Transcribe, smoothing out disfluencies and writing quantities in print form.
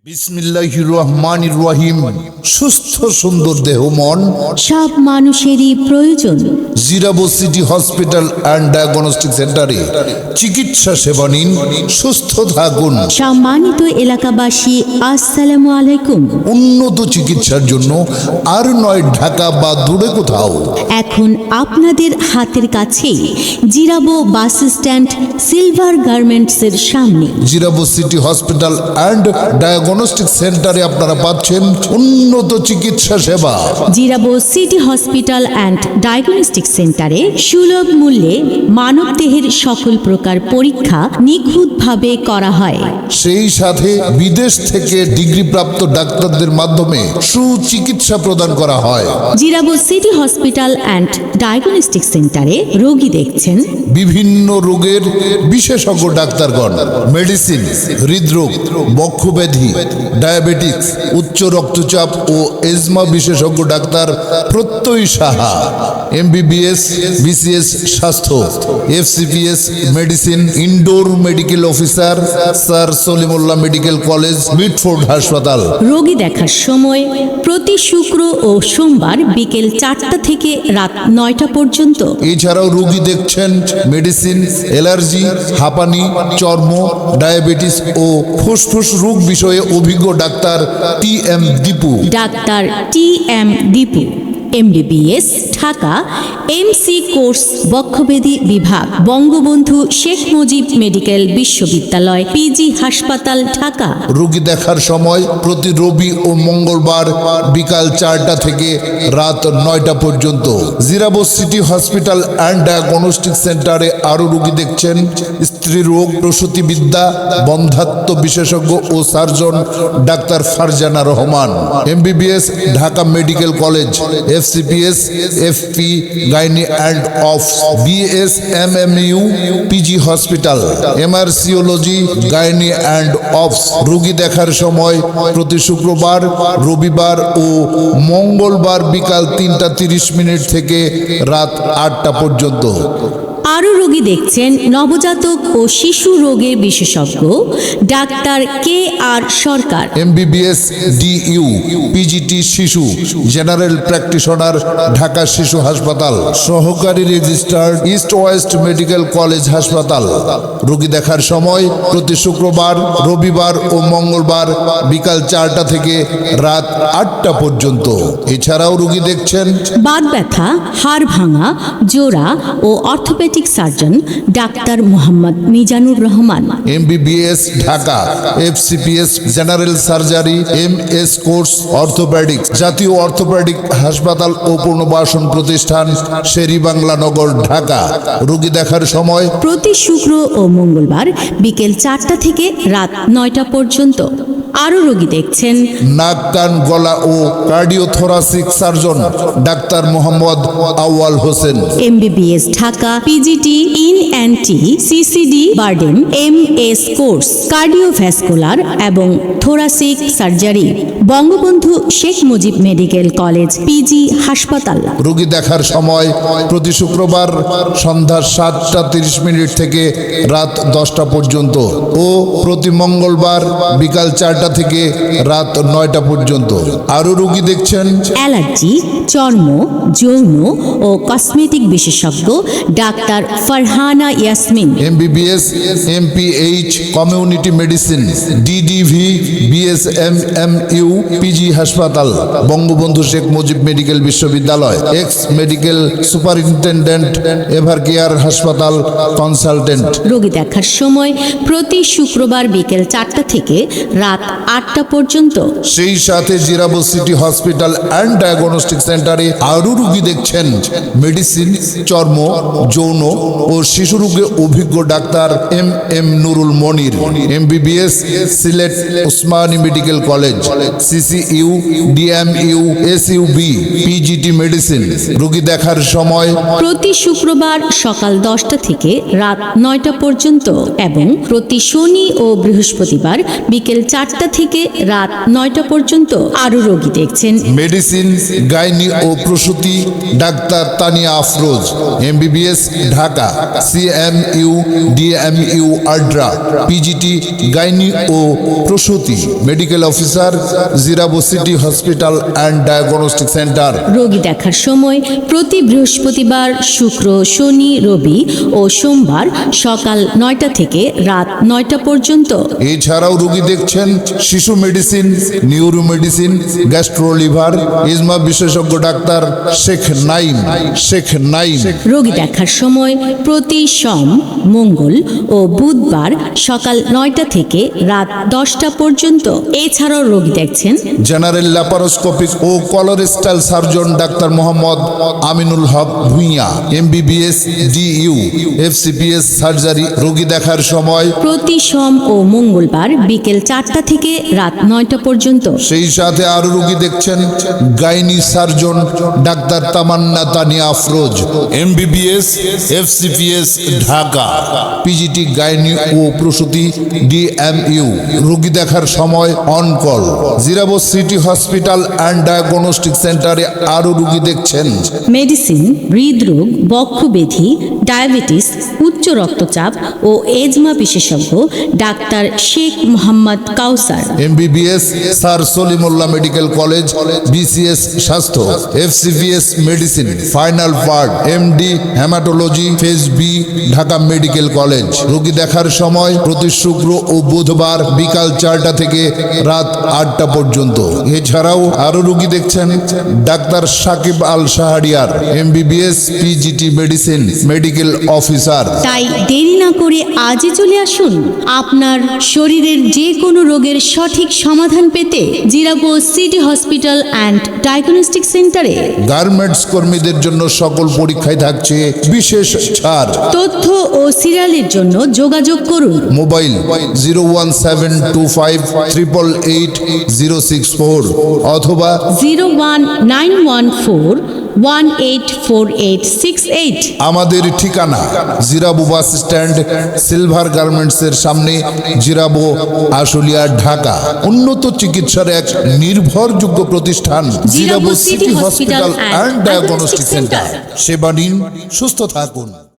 বিসমিল্লাহির রহমানির রহিম। সুস্থ সুন্দর দেহ মন সব মানুষেরই প্রয়োজন। Zirabo city hospital and diagnostic সেন্টারে চিকিৎসা সেবা নিন, সুস্থ থাকুন। সম্মানিত এলাকাবাসী, আসসালামু আলাইকুম। উন্নত চিকিৎসার জন্য আর নয় ঢাকা বা দূরে কোথাও, এখন আপনাদের হাতের কাছেই জিরাবো বাস স্ট্যান্ড সিলভার গার্মেন্টসের সামনে Zirabo city hospital and diagnostic সেন্টারে আপনারা পাচ্ছেন উন্নত চিকিৎসা সেবা। Zirabo city hospital and diagnostic সেন্টারে সুলভ মূল্যে মানবদেহের সকল প্রকার পরীক্ষা নিখুঁতভাবে করা হয়। সেই সাথে বিদেশ থেকে ডিগ্রিপ্রাপ্ত ডাক্তারদের মাধ্যমে সুচিকিৎসা প্রদান করা হয়। Zirabo city hospital and diagnostic সেন্টারে রোগী দেখছেন বিভিন্ন রোগের বিশেষজ্ঞ ডাক্তারগণ, মেডিসিন, হৃদরোগ, বক্ষব্যাধি, ডায়াবেটিক্স, উচ্চ রক্তচাপ ও এজমা বিশেষজ্ঞ ডাক্তার প্রত্যয়ী সাহা, MBBS, BCS স্বাস্থ্য, FCPS medicine, indoor medical officer sir Salimullah medical college, Mitford হাসপাতাল। রোগী দেখার সময় প্রতি শুক্র ও সোমবার বিকেল 4টা থেকে রাত 9টা পর্যন্ত। এছাড়াও রোগী দেখছেন মেডিসিন, অ্যালার্জি, হাঁপানি, চর্ম, ডায়াবেটিস ও ফুসফুস রোগ বিষয়ে অভিজ্ঞ doctor TM Dipu. Doctor TM Dipu, MBBS Dhaka, MC course বক্ষব্যাধি বিভাগ, বঙ্গবন্ধু শেখ মুজিব মেডিকেল বিশ্ববিদ্যালয়, PG হাসপাতাল, ঢাকা। রোগী দেখার সময় প্রতি রবি ও মঙ্গলবার বিকাল 4টা থেকে রাত 9টা পর্যন্ত। Jirabo city hospital and diagnostic সেন্টারে আরও রোগী দেখছেন স্ত্রী রোগ, প্রসূতিবিদ্যা, বন্ধ্যাত্ব বিশেষজ্ঞ ও surgeon doctor Farzana Rahman. MBBS Dhaka medical college, FCPS, FP gynae and obs, BS MMU PG hospital, এমারসিওলজি গাইনি অ্যান্ড অফস। রোগী দেখার সময় প্রতি শুক্রবার, রবিবার ও মঙ্গলবার বিকাল 3টা 30 থেকে রাত 8টা পর্যন্ত। আরও রোগী দেখছেন নবজাতক ও শিশু রোগের বিশেষজ্ঞ ডাক্তার KR সরকার। MBBS DU PGT শিশু, জেনারেল প্র্যাকটিশনার ঢাকা শিশু হাসপাতাল, সহকারী registrar east West medical college হাসপাতাল। রোগী দেখার সময় প্রতি শুক্রবার, রবিবার ও মঙ্গলবার বিকাল 4টা থেকে রাত 8টা পর্যন্ত। এছাড়াও রোগী দেখছেন বাত ব্যথা, হাড় ভাঙা, জোড়া ও orthopaedic surgeon doctor Mohammad Mizanur Rahman. MBBS Dhaka, FCPS general surgery, MS course orthopaedics, জাতীয় অর্থোপেডিক হাসপাতাল ও পুনর্বাসন প্রতিষ্ঠান, শেরেবাংলা নগর, ঢাকা। রোগী দেখার সময় প্রতি শুক্র ও মঙ্গলবার বিকেল 4টা থেকে রাত 9টা পর্যন্ত। আরও রোগী দেখছেন নাক, কান, গলা ও cardiothoracic surgeon doctor Mohammad Awal Hossain. MBBS Dhaka, PGT in NT, CCD BIRDEM, MS course cardiovascular এবং thoracic surgery, Bangabandhu Sheikh Mujib medical college, PG হাসপাতাল। রোগী দেখার সময় প্রতি শুক্রবার সন্ধ্যা 7টা 30 থেকে রাত 10টা পর্যন্ত ও প্রতি মঙ্গলবার বিকাল 4টা থেকে রাত 9টা পর্যন্ত। আরও রোগী দেখছেন অ্যালার্জি, চর্ম, যৌন ও কসমেটিক বিশেষজ্ঞ doctor Farhana Yasmin. MBBS MPH community medicine, DDV BSMMU PG হাসপাতাল, বঙ্গবন্ধু শেখ মুজিব মেডিকেল বিশ্ববিদ্যালয়, x medical superintendent, ever care হাসপাতাল, কনসালটেন্ট। রোগী দেখার সময় প্রতি শুক্রবার বিকেল 4টা থেকে রাত 8টা পর্যন্ত। সেই সাথে Zirabo city hospital and diagnostic সেন্টারে আরও রোগী দেখছেন মেডিসিন, চর্ম, যৌন ও শিশু রোগে অভিজ্ঞ ডাক্তার MM নুরুল মনির। MBBS Sylhet Osmani medical college, CCU, DMU, SUV, PGT medicine. রোগী দেখার সময় প্রতি শুক্রবার সকাল 10টা থেকে রাত 9টা পর্যন্ত এবং প্রতি শনি ও বৃহস্পতিবার বিকেল 4টা থেকে রাত 9টা পর্যন্ত। আরও রোগী দেখছেন মেডিসিন, গাইনি ও প্রসূতি doctor Tania Afroz, MBBS, Dhaka. CMU, DMU, আড্রা, পিজিটি, গাইনি ও প্রসূতি medical officer, Jirabo city hospital and diagnostic centre. রোগী দেখার সময় প্রতি বৃহস্পতিবার, শুক্র, শনি, রবি ও সোমবার সকাল 9টা থেকে রাত 9টা পর্যন্ত। এছাড়াও রোগী দেখছেন শিশু medicine, neuro medicine, gastro liver, ইজমা বিশেষজ্ঞ ডাক্তার শেখ নাইম। রোগী দেখার সময় প্রতি সোম, মঙ্গল ও বুধবার সকাল 9টা থেকে রাত 10টা পর্যন্ত। এছাড়াও রোগী দেখছেন জেনারেল ল্যাপারোস্কোপিক ও colorectal surgeon doctor Mohammad Aminul Haque Bhuiyan, MBBS, DU, FCPS surgery. রোগী দেখার সময় প্রতি সোম ও মঙ্গলবার বিকেল 4টা থেকে রাত 9টা পর্যন্ত। সেই সাথে আরো রোগী দেখছেন gynae surgeon doctor Tamanna Tania Afroz, MBBS, FCPS, Dhaka. PGT, gynae ও প্রসূতি, ডিএমইউ। রোগী দেখার সময় on call. Jirabo city hospital and diagnostic সেন্টারে আরো রোগী দেখছেন মেডিসিন, হৃদরোগ, বক্ষব্যাধি, ডায়াবেটিস, উচ্চ রক্তচাপ ও এজমা বিশেষজ্ঞ doctor Sheikh Mohammad Kawsar, MBBS, sir Salimullah medical college, BCS স্বাস্থ্য, FCPS medicine, final part, MD haematology, phase B, Dhaka medical college. রোগী দেখার সময় প্রতি শুক্র ও বুধবার বিকাল 4টা থেকে রাত 8টা পর্যন্ত। এছাড়াও আরো রোগী দেখছেন doctor Sakib Al Shahriar, MBBS, PGT medicine, medical officer. তাই দেরি না করে আজই চলে আসুন আপনার শরীরের যে কোনো রোগের সঠিক সমাধান পেতে Zirabo city hospital and diagnostic সেন্টারে। গার্মেন্টস কর্মীদের জন্য সকল পরীক্ষায় থাকছে বিশেষ ছাড়। তথ্য ও সিরিয়ালের জন্য যোগাযোগ করুন মোবাইল 01725888064 অথবা 01914184868। আমাদের ঠিকানা জিরাবো বাস স্ট্যান্ড, সিলভার গার্মেন্টসের সামনে, জিরাবো, আশুলিয়া, ঢাকা। উন্নত চিকিৎসার এক নির্ভরযোগ্য প্রতিষ্ঠান Zirabo city hospital and diagnostic centre. সেবা নিন, সুস্থ থাকুন।